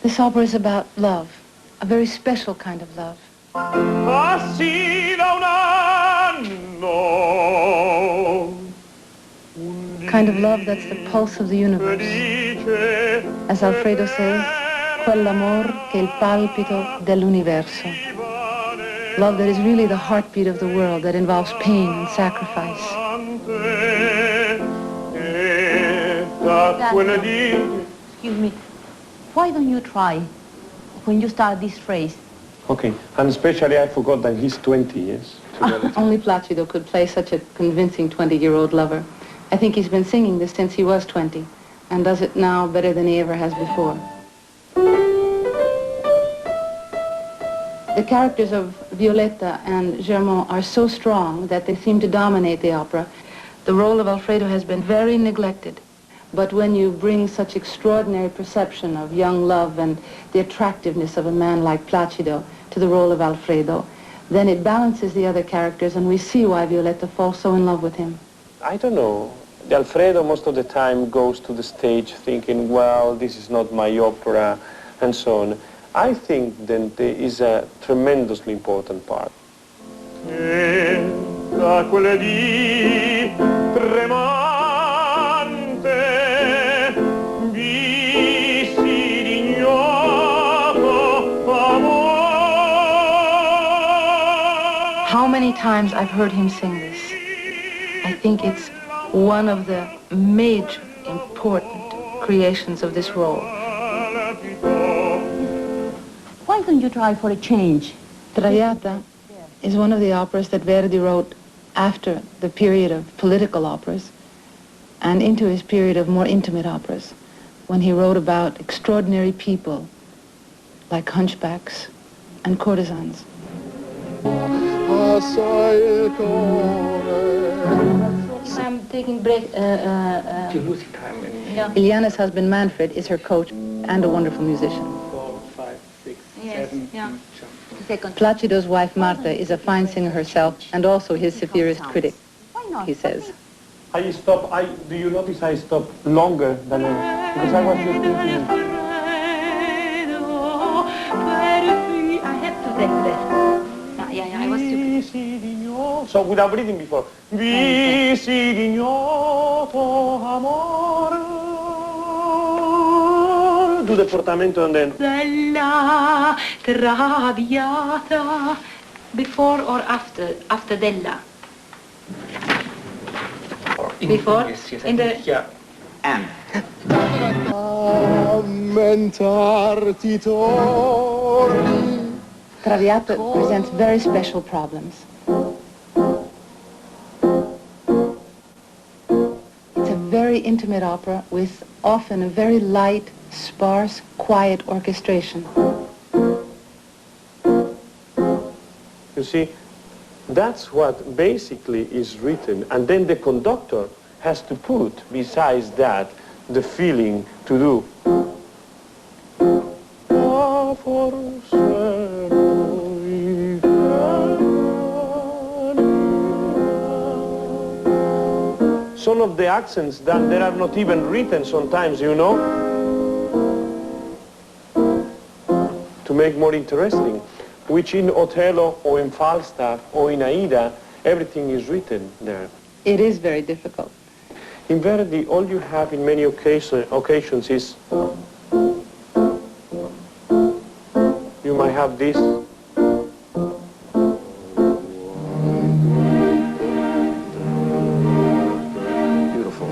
This opera is about love, a very special kind of love. Kind of love that's the pulse of the universe. As Alfredo says, quell'amor che è il palpito dell'universo. Love that is really the heartbeat of the world, that involves pain and sacrifice. Excuse me. Why don't you try when you start this phrase? Okay, and especially I forgot that he's 20 years. Only Placido could play such a convincing 20-year-old lover. I think he's been singing this since he was 20, and does it now better than he ever has before. The characters of Violetta and Germont are so strong that they seem to dominate the opera. The role of Alfredo has been very neglected. But when you bring such extraordinary perception of young love and the attractiveness of a man like Placido to the role of Alfredo, then it balances the other characters, and we see why Violetta falls so in love with him. I don't know. Alfredo most of the time goes to the stage thinking, well, this is not my opera, and so on. I think that there is a tremendously important part. How many times I've heard him sing this. I think it's one of the major important creations of this role. Why don't you try for a change? Traviata is one of the operas that Verdi wrote after the period of political operas and into his period of more intimate operas, when he wrote about extraordinary people like hunchbacks and courtesans. I'm taking break. You're losing time. Yeah. Ileana's husband Manfred is her coach and a wonderful musician. 4, 5, 6, Yes, 7. yeah. Jump. Placido's wife Marta is a fine singer herself and also his severest critic, Why not? he says. Do you notice I stop longer than because I was just thinking. I have to take breath. Yeah, I was stupid. So without breathing before. Visi d'ignoto amor. Do the portamento and then. Della Traviata. Before or after? After Della. Before? Yes, In the... yeah. And. Traviata presents very special problems. It's a very intimate opera with often a very light, sparse, quiet orchestration. You see, that's what basically is written, and then the conductor has to put, besides that, the feeling to do. Some of the accents that they are not even written sometimes, you know, to make more interesting, which in Othello or in Falstaff or in Aida, everything is written there. It is very difficult. In Verdi, all you have in many occasions is, you might have this. Beautiful.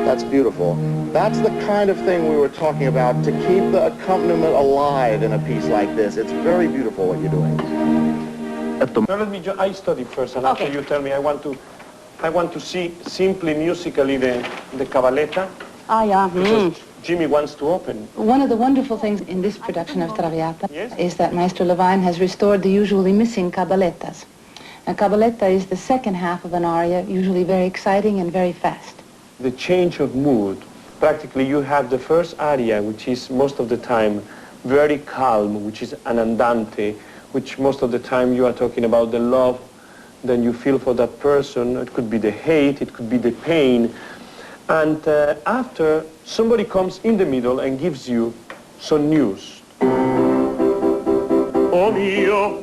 That's beautiful. That's the kind of thing we were talking about, to keep the accompaniment alive in a piece like this. It's very beautiful what you're doing. Now let me, I study first, and after you tell me, I want to see simply musically the cabaletta. Ah, yeah. Because Jimmy wants to open. One of the wonderful things in this production of Traviata Yes. is that Maestro Levine has restored the usually missing caballettas. A cabaletta is the second half of an aria, usually very exciting and very fast. The change of mood. Practically you have the first aria, which is most of the time very calm, which is an andante, which most of the time you are talking about the love that you feel for that person. It could be the hate, it could be the pain. And after, somebody comes in the middle and gives you some news. Oh mio.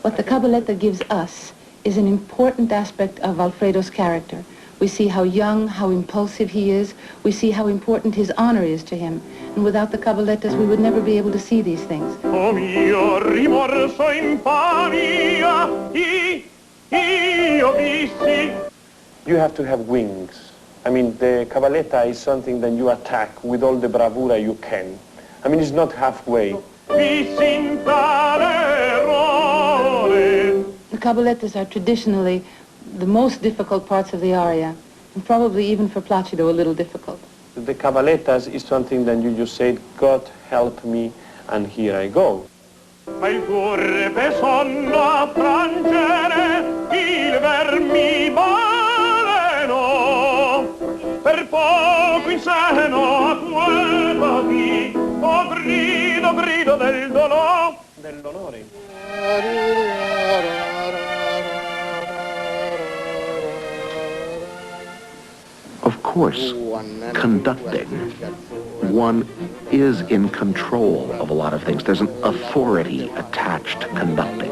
What the cabaletta gives us is an important aspect of Alfredo's character. We see how young, how impulsive he is. We see how important his honor is to him. And without the caballettas, we would never be able to see these things. Oh mio rimorso infamia, io vissi. You have to have wings. I mean, the cabaletta is something that you attack with all the bravura you can. I mean, it's not halfway. The caballettas are traditionally the most difficult parts of the aria, and probably even for Placido a little difficult. The caballettas is something that you just said, God help me, and here I go. Il turpe sonno a frangere, il vermi baleno, per poco in seno a quell'ati, o grido, grido del dolore. Del dolore. Of course, conducting, one is in control of a lot of things. There's an authority attached to conducting.